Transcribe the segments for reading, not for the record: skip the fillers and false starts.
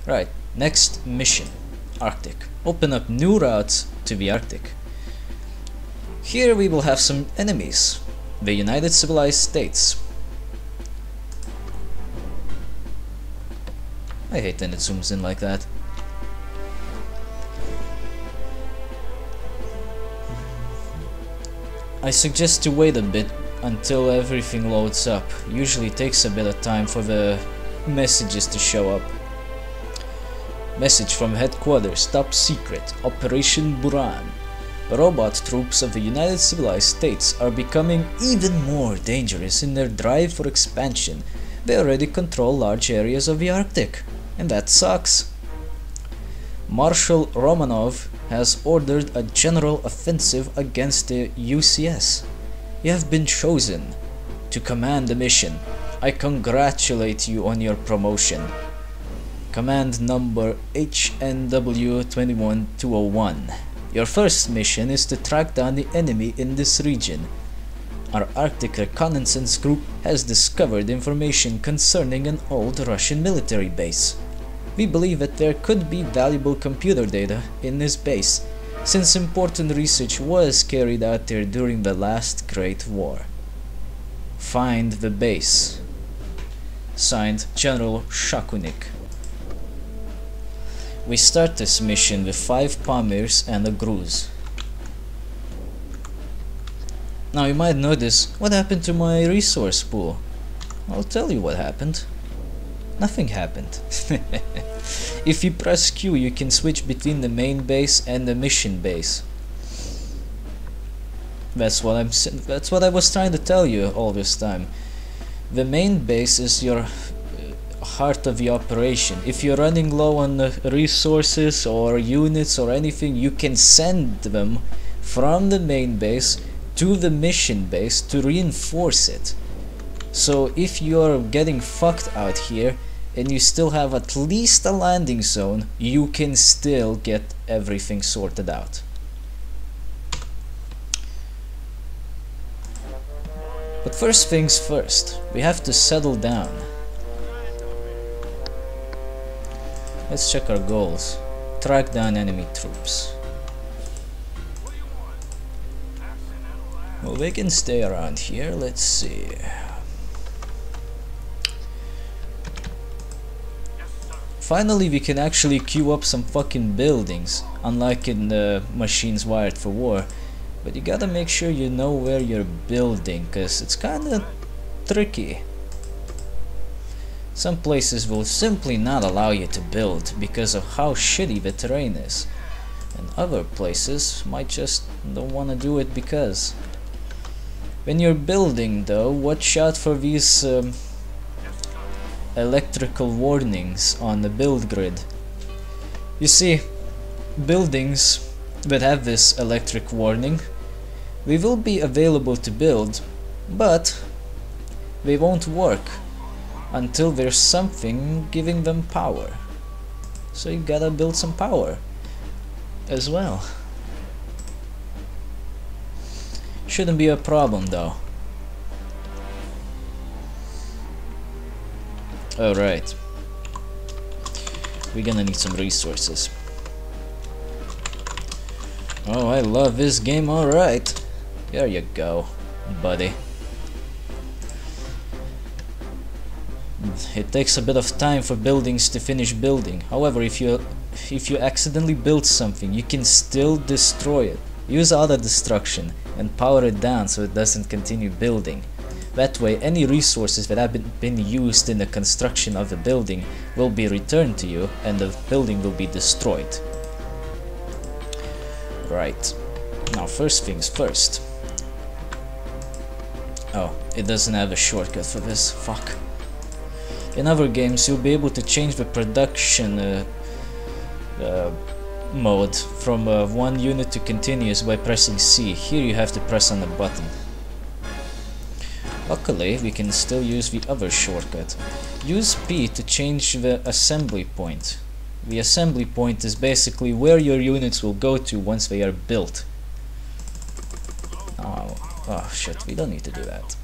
Right, next mission. Arctic. Open up new routes to the Arctic. Here we will have some enemies. The United Civilized States. I hate when it zooms in like that. I suggest to wait a bit until everything loads up. Usually it takes a bit of time for the messages to show up. Message from headquarters, top secret, Operation Buran. Robot troops of the United Civilized States are becoming even more dangerous in their drive for expansion. They already control large areas of the Arctic, and that sucks. Marshal Romanov has ordered a general offensive against the UCS. You have been chosen to command the mission. I congratulate you on your promotion. Command number HNW21201. Your first mission is to track down the enemy in this region. Our Arctic reconnaissance group has discovered information concerning an old Russian military base. We believe that there could be valuable computer data in this base, since important research was carried out there during the last Great War. Find the base. Signed, General Shakunik. We start this mission with 5 Pamirs and a Gruz. Now you might notice, what happened to my resource pool? I'll tell you what happened. Nothing happened. If you press Q, you can switch between the main base and the mission base. That's what I was trying to tell you all this time. The main base is your heart of the operation. If you're running low on resources or units or anything, you can send them from the main base to the mission base to reinforce it. So if you're getting fucked out here and you still have at least a landing zone, you can still get everything sorted out. But first things first, we have to settle down. Let's check our goals. Track down enemy troops. Well, they can stay around here. Let's see. Finally, we can actually queue up some fucking buildings, unlike in the machines wired for war. But you gotta make sure you know where you're building, cause it's kinda tricky. Some places will simply not allow you to build because of how shitty the terrain is, and other places might just don't want to do it because. When you're building though, watch out for these electrical warnings on the build grid. You see, buildings that have this electric warning, they will be available to build, but they won't work until there's something giving them power. So you gotta build some power as well. Shouldn't be a problem though. Alright. We're gonna need some resources. Oh, I love this game, alright. There you go, buddy. It takes a bit of time for buildings to finish building. However, if you accidentally build something, you can still destroy it. Use auto destruction and power it down so it doesn't continue building. That way, any resources that have been used in the construction of the building will be returned to you and the building will be destroyed. Right. Now, first things first. Oh, it doesn't have a shortcut for this. Fuck. In other games, you'll be able to change the production mode from one unit to continuous by pressing C. Here you have to press on the button. Luckily, we can still use the other shortcut. Use P to change the assembly point. The assembly point is basically where your units will go to once they are built. Oh shit, we don't need to do that.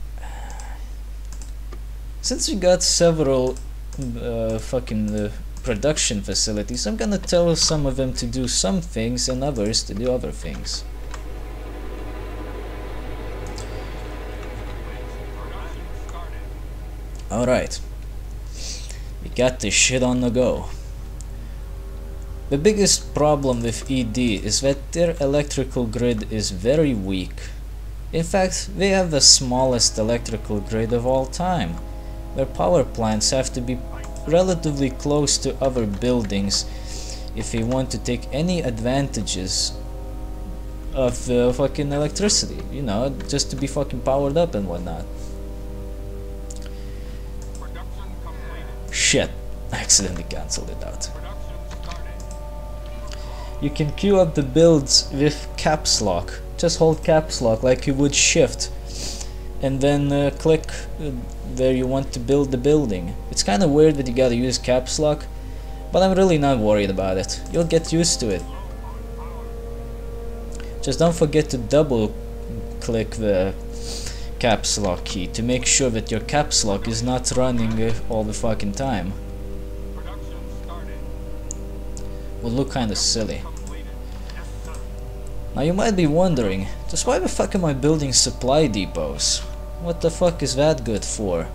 Since we got several production facilities, I'm gonna tell some of them to do some things and others to do other things. Alright, we got this shit on the go. The biggest problem with ED is that their electrical grid is very weak. In fact, they have the smallest electrical grid of all time. Their power plants have to be relatively close to other buildings if they want to take any advantages of the fucking electricity, you know, just to be fucking powered up and whatnot. Shit, I accidentally cancelled it out. You can queue up the builds with caps lock. Just hold caps lock like you would shift, and then click where you want to build the building. It's kind of weird that you gotta use caps lock, but I'm really not worried about it. You'll get used to it. Just don't forget to double click the caps lock key to make sure that your caps lock is not running all the fucking time. Will look kinda silly. Now you might be wondering, just why the fuck am I building supply depots? What the fuck is that good for?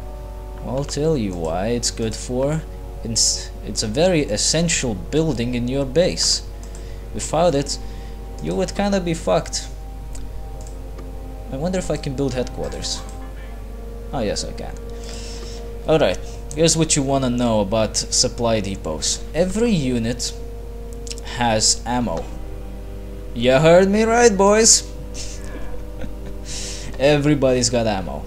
Well, I'll tell you why it's good for. It's a very essential building in your base. Without it, you would kinda be fucked. I wonder if I can build headquarters. Oh yes, I can. Alright, here's what you wanna know about supply depots. Every unit has ammo. You heard me right, boys. Everybody's got ammo.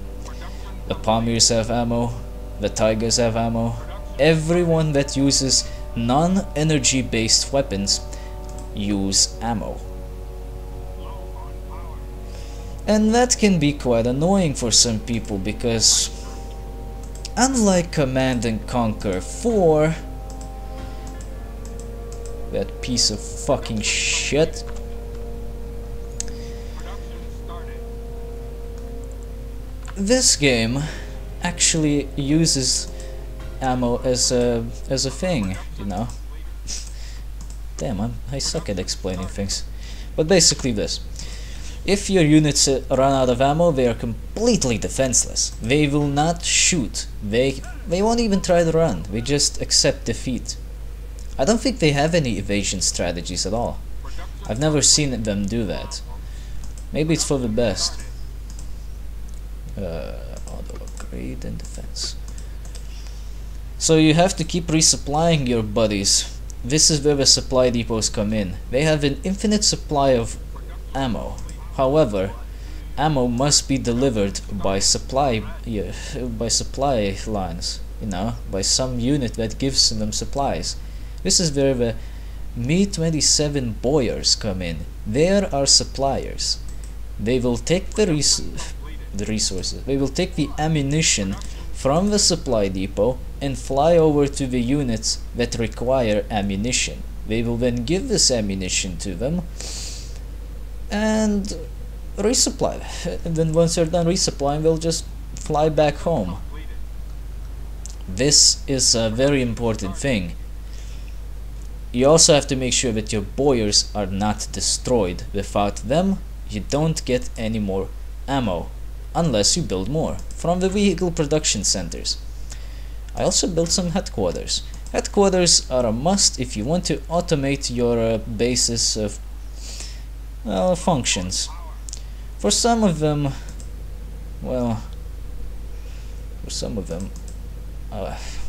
The Pamirs have ammo, the Tigers have ammo. Everyone that uses non-energy based weapons use ammo. And that can be quite annoying for some people because unlike Command and Conquer 4, that piece of fucking shit, this game actually uses ammo as a thing, you know. Damn, I suck at explaining things. But basically this. If your units run out of ammo, they are completely defenseless. They will not shoot. They won't even try to run. They just accept defeat. I don't think they have any evasion strategies at all. I've never seen them do that. Maybe it's for the best. Auto upgrade and defense. So you have to keep resupplying your buddies. This is where the supply depots come in. They have an infinite supply of ammo. However, ammo must be delivered by supply lines, you know, by some unit that gives them supplies. This is where the Me-27 Boyers come in. There are suppliers. They will take the resources. They will take the ammunition from the supply depot and fly over to the units that require ammunition. They will then give this ammunition to them and resupply. And then once they're done resupplying, they'll just fly back home. This is a very important thing. You also have to make sure that your Boyers are not destroyed. Without them, you don't get any more ammo, unless you build more from the vehicle production centers. I also built some headquarters. Headquarters are a must if you want to automate your basis of functions. For some of them, well,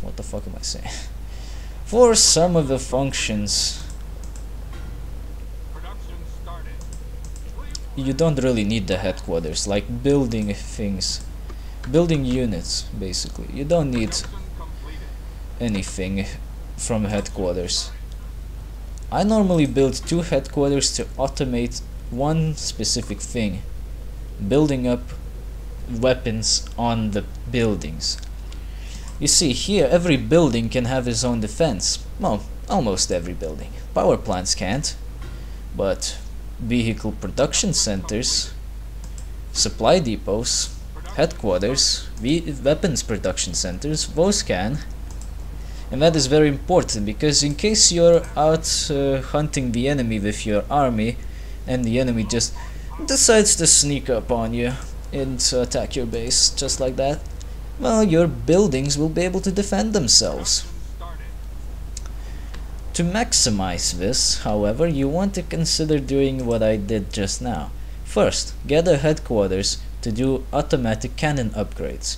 what the fuck am I saying? For some of the functions, you don't really need the headquarters, like building things, building units, basically. You don't need anything from headquarters. I normally build 2 headquarters to automate one specific thing, building up weapons on the buildings. You see, here every building can have its own defense. Well, almost every building. Power plants can't, but vehicle production centers, supply depots, headquarters, weapons production centers, those can. And that is very important, because in case you're out hunting the enemy with your army and the enemy just decides to sneak up on you and attack your base just like that, well, your buildings will be able to defend themselves. To maximize this, however, you want to consider doing what I did just now. First, get a headquarters to do automatic cannon upgrades.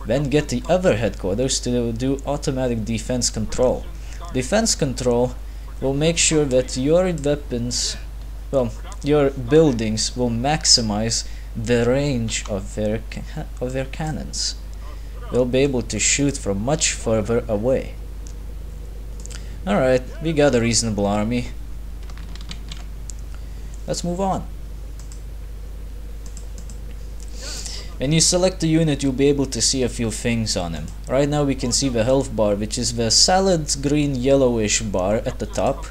Then get the other headquarters to do automatic defense control. Defense control will make sure that your weapons, well, your buildings will maximize the range of their cannons. They'll be able to shoot from much further away. Alright, we got a reasonable army. Let's move on. When you select a unit, you'll be able to see a few things on him. Right now we can see the health bar, which is the solid green yellowish bar at the top.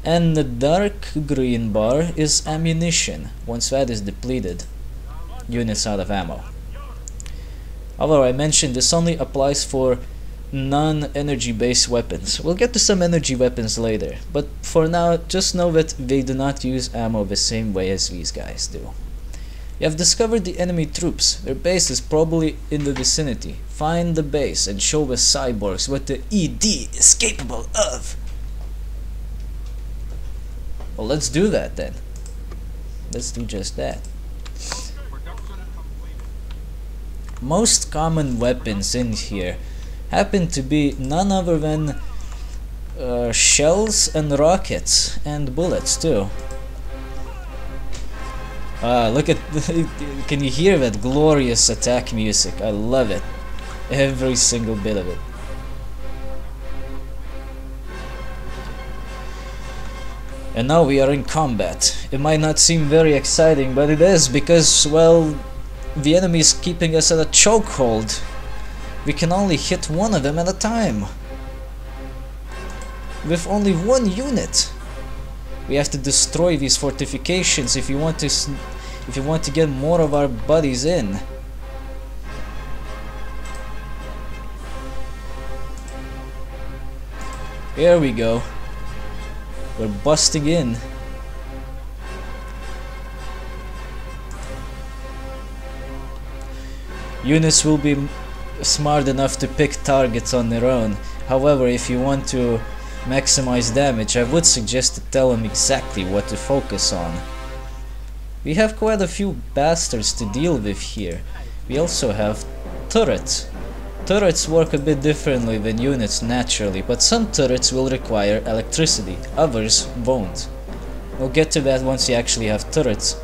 And the dark green bar is ammunition. Once that is depleted, units out of ammo. Although I mentioned this only applies for non-energy based weapons. We'll get to some energy weapons later, but for now just know that they do not use ammo the same way as these guys do. You have discovered the enemy troops. Their base is probably in the vicinity. Find the base and show the cyborgs what the ED is capable of. Well, let's do that then. Let's do just that. Most common weapons in here happen to be none other than shells and rockets and bullets too. Look at can you hear that glorious attack music? I love it. Every single bit of it. And now we are in combat. It might not seem very exciting, but it is, because, well, the enemy is keeping us at a chokehold. We can only hit one of them at a time. With only one unit. We have to destroy these fortifications if you want to get more of our buddies in. Here we go. We're busting in. Units will be smart enough to pick targets on their own. However, if you want to maximize damage, I would suggest to tell them exactly what to focus on. We have quite a few bastards to deal with here. We also have turrets. Turrets work a bit differently than units naturally, but some turrets will require electricity, others won't. We'll get to that once you actually have turrets.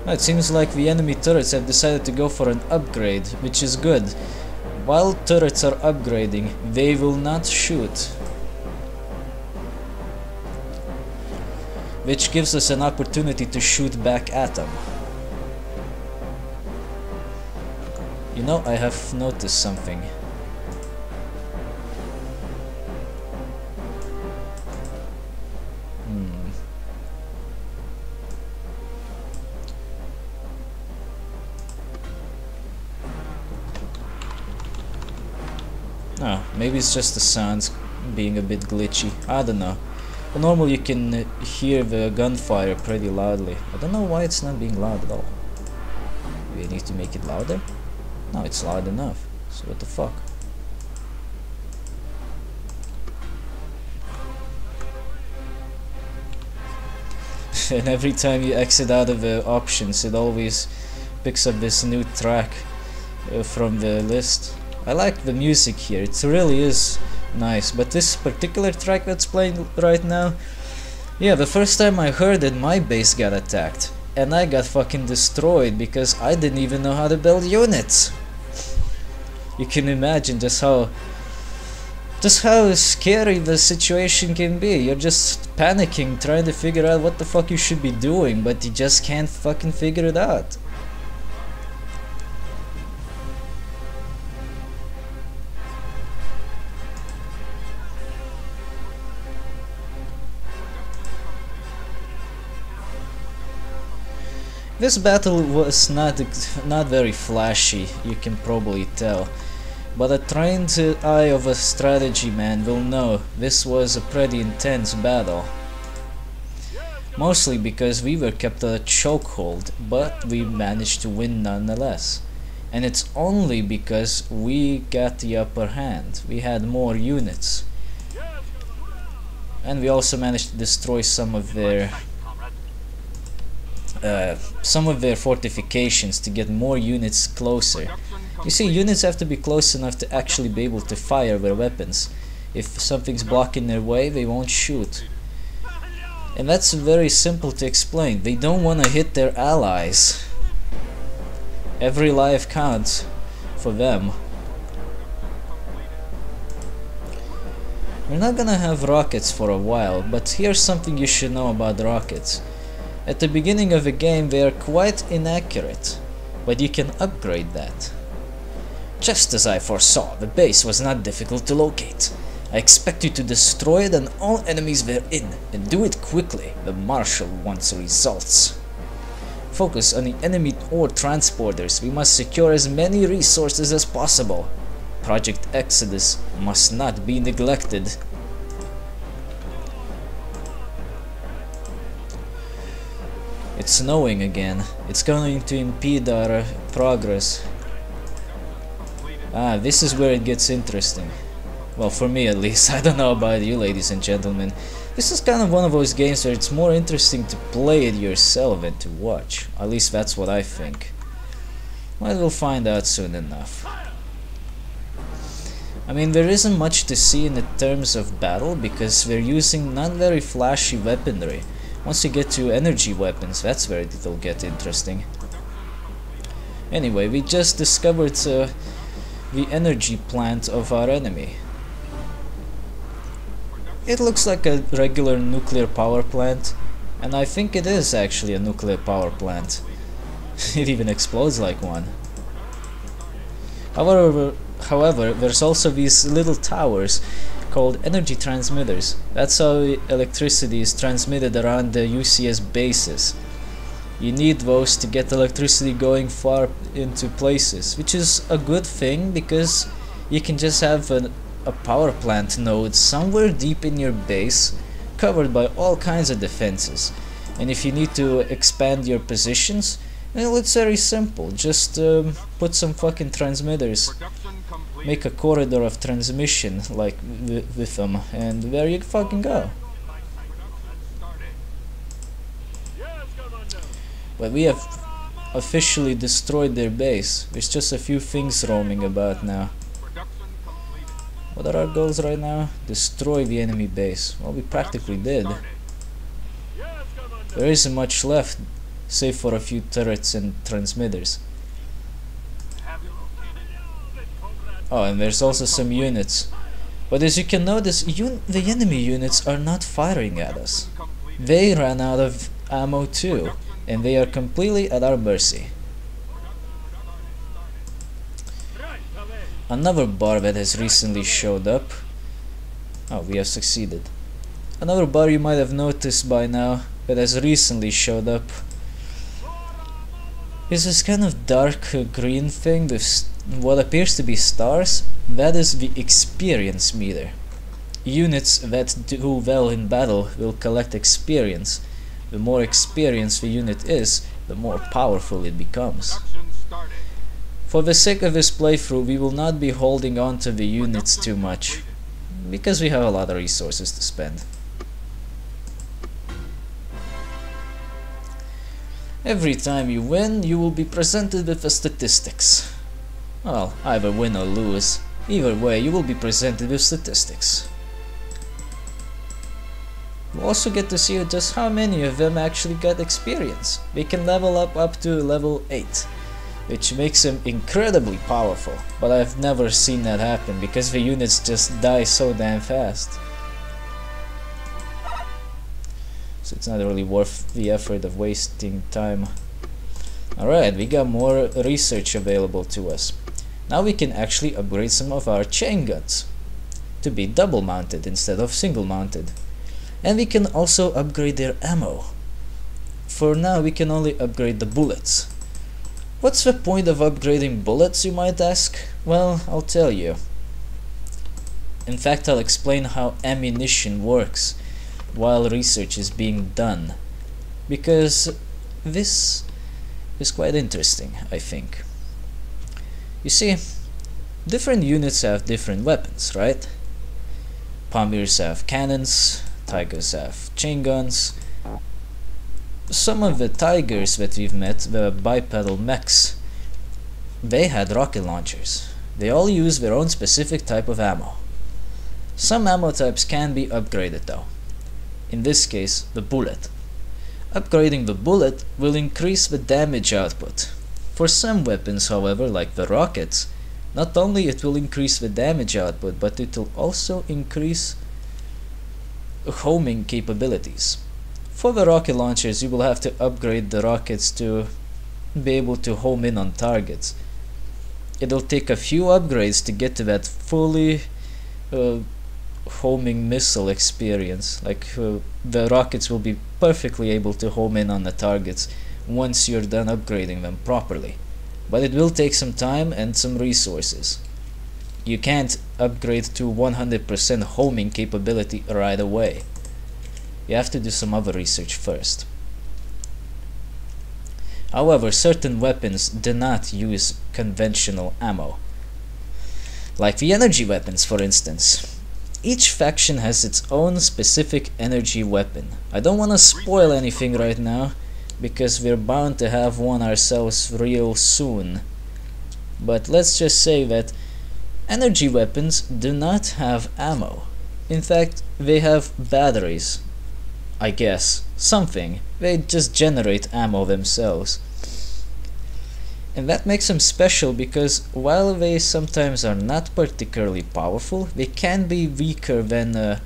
It seems like the enemy turrets have decided to go for an upgrade, which is good. While turrets are upgrading, they will not shoot. Which gives us an opportunity to shoot back at them. You know, I have noticed something. Oh, maybe it's just the sounds being a bit glitchy. I don't know. But normally you can hear the gunfire pretty loudly. I don't know why it's not being loud at all. Do we need to make it louder? No, it's loud enough. So what the fuck? And every time you exit out of the options, it always picks up this new track from the list. I like the music here, it really is nice, but this particular track that's playing right now, yeah, the first time I heard it, my base got attacked, and I got fucking destroyed because I didn't even know how to build units. You can imagine just how scary the situation can be. You're just panicking, trying to figure out what the fuck you should be doing, but you just can't fucking figure it out. This battle was not very flashy, you can probably tell. but a trained eye of a strategy man will know this was a pretty intense battle. Mostly because we were kept at a chokehold, but we managed to win nonetheless. And it's only because we got the upper hand. We had more units. And we also managed to destroy some of their fortifications to get more units closer. You see, units have to be close enough to actually be able to fire their weapons. If something's blocking their way, they won't shoot. And that's very simple to explain. They don't want to hit their allies. Every life counts for them. We're not gonna have rockets for a while, but here's something you should know about rockets. At the beginning of the game they are quite inaccurate, but you can upgrade that. Just as I foresaw, the base was not difficult to locate. I expect you to destroy it and all enemies therein, and do it quickly. The Marshal wants results. Focus on the enemy ore transporters. We must secure as many resources as possible. Project Exodus must not be neglected. It's snowing again. It's going to impede our progress. Ah, this is where it gets interesting. Well, for me at least. I don't know about you, ladies and gentlemen. This is kind of one of those games where it's more interesting to play it yourself than to watch. At least that's what I think. Well, we'll find out soon enough. I mean, there isn't much to see in the terms of battle because they're using not very flashy weaponry. Once you get to energy weapons, that's where it'll get interesting. Anyway, we just discovered the energy plant of our enemy. It looks like a regular nuclear power plant, and I think it is actually a nuclear power plant. It even explodes like one. However, there's also these little towers called energy transmitters. That's how electricity is transmitted around the UCS bases. You need those to get electricity going far into places, which is a good thing because you can just have a power plant node somewhere deep in your base, covered by all kinds of defenses. And if you need to expand your positions, well, it's very simple. Just put some fucking transmitters, make a corridor of transmission like with them, and there you fucking go. But we have officially destroyed their base. There's just a few things roaming about now. What are our goals right now? Destroy the enemy base. Well, we practically did. There isn't much left, save for a few turrets and transmitters. Oh, and there's also some units. But as you can notice, the enemy units are not firing at us. They ran out of ammo too, and they are completely at our mercy. Another bar that has recently showed up. Oh, we have succeeded. Another bar you might have noticed by now that has recently showed up is this kind of dark green thing with what appears to be stars. That is the experience meter. Units that do well in battle will collect experience. The more experienced the unit is, the more powerful it becomes. For the sake of this playthrough, we will not be holding on to the units too much, because we have a lot of resources to spend. Every time you win, you will be presented with the statistics. Well, either win or lose. Either way, you will be presented with statistics. You also get to see just how many of them actually got experience. They can level up to level 8. Which makes them incredibly powerful, but I've never seen that happen because the units just die so damn fast. So it's not really worth the effort of wasting time. Alright, we got more research available to us. Now we can actually upgrade some of our chain guns to be double mounted instead of single mounted. And we can also upgrade their ammo. For now we can only upgrade the bullets. What's the point of upgrading bullets, you might ask? Well, I'll tell you. In fact, I'll explain how ammunition works while research is being done, because this is quite interesting, I think. You see, different units have different weapons, right? Pamirs have cannons, Tigers have chain guns. Some of the Tigers that we've met, the bipedal mechs, they had rocket launchers. They all use their own specific type of ammo. Some ammo types can be upgraded though. In this case, the bullet. Upgrading the bullet will increase the damage output. For some weapons, however, like the rockets, not only it will increase the damage output, but it will also increase homing capabilities. For the rocket launchers, you will have to upgrade the rockets to be able to home in on targets. It'll take a few upgrades to get to that fully homing missile experience. Like the rockets will be perfectly able to home in on the targets once you're done upgrading them properly. But it will take some time and some resources. You can't upgrade to 100% homing capability right away. You have to do some other research first. However, certain weapons do not use conventional ammo. Like the energy weapons, for instance. Each faction has its own specific energy weapon. I don't want to spoil anything right now, because we're bound to have one ourselves real soon. But let's just say that energy weapons do not have ammo. In fact, they have batteries. I guess. Something. They just generate ammo themselves. And that makes them special because while they sometimes are not particularly powerful, they can be weaker than a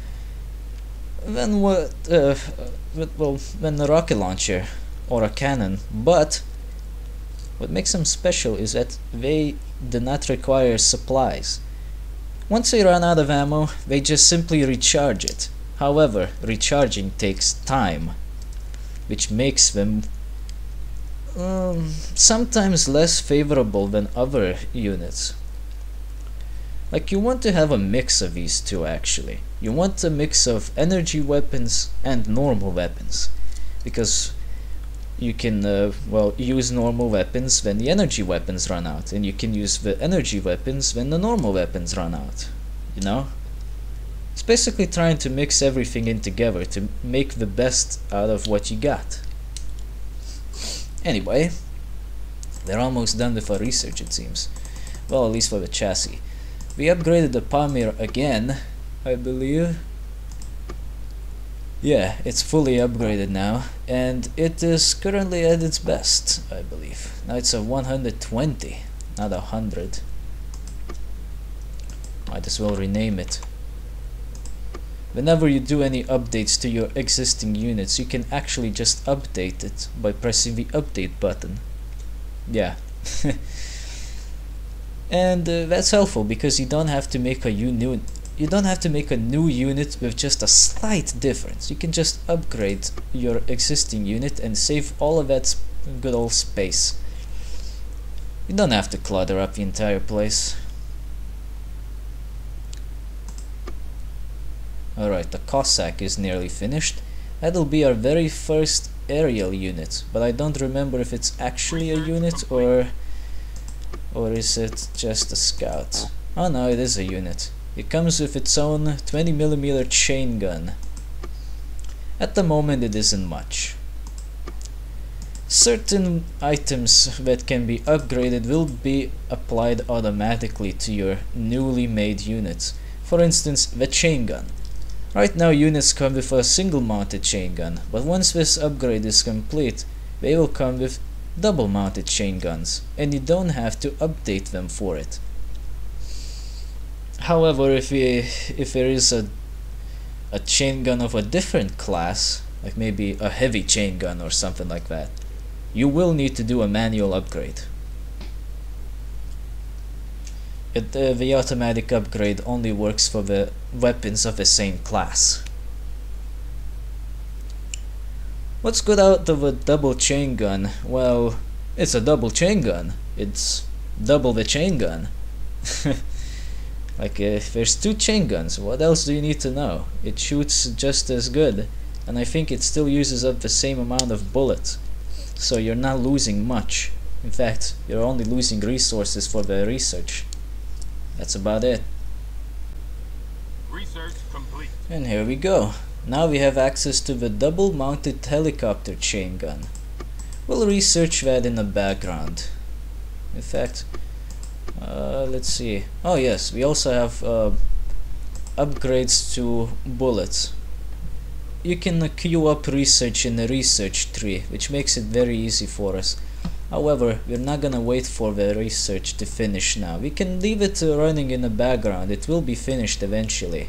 rocket launcher or a cannon. But what makes them special is that they do not require supplies. Once they run out of ammo, they just simply recharge it. However, recharging takes time, which makes them sometimes less favorable than other units. Like, you want to have a mix of these two actually. You want a mix of energy weapons and normal weapons, because you can use normal weapons when the energy weapons run out, and you can use the energy weapons when the normal weapons run out, you know? It's basically trying to mix everything in together to make the best out of what you got. Anyway, they're almost done with our research, it seems. Well, at least for the chassis. We upgraded the Pamir again, I believe. Yeah, it's fully upgraded now, and it is currently at its best, I believe. Now it's a 120, not 100. Might as well rename it. Whenever you do any updates to your existing units, you can actually just update it by pressing the update button. Yeah. And that's helpful because you don't have to make a new unit with just a slight difference. You can just upgrade your existing unit and save all of that good old space. You don't have to clutter up the entire place. Alright, the Cossack is nearly finished. That'll be our very first aerial unit, but I don't remember if it's actually a unit or is it just a scout. Oh no, it is a unit. It comes with its own 20mm chain gun. At the moment it isn't much. Certain items that can be upgraded will be applied automatically to your newly made units. For instance, the chain gun. Right now units come with a single mounted chain gun, but once this upgrade is complete, they will come with double mounted chain guns, and you don't have to update them for it. However, if there is a chain gun of a different class, like maybe a heavy chain gun or something like that, you will need to do a manual upgrade. The automatic upgrade only works for the weapons of the same class. What's good out of a double chain gun? Well, it's a double chain gun. It's double the chain gun. Like, there's 2 chain guns, what else do you need to know? It shoots just as good, and I think it still uses up the same amount of bullets, so you're not losing much. In fact, you're only losing resources for the research. That's about it. Research complete. And here we go. Now we have access to the double mounted helicopter chain gun. We'll research that in the background. In fact, let's see. Oh yes, we also have upgrades to bullets. You can queue up research in the research tree, which makes it very easy for us. However, we're not gonna wait for the research to finish now. We can leave it running in the background. It will be finished eventually.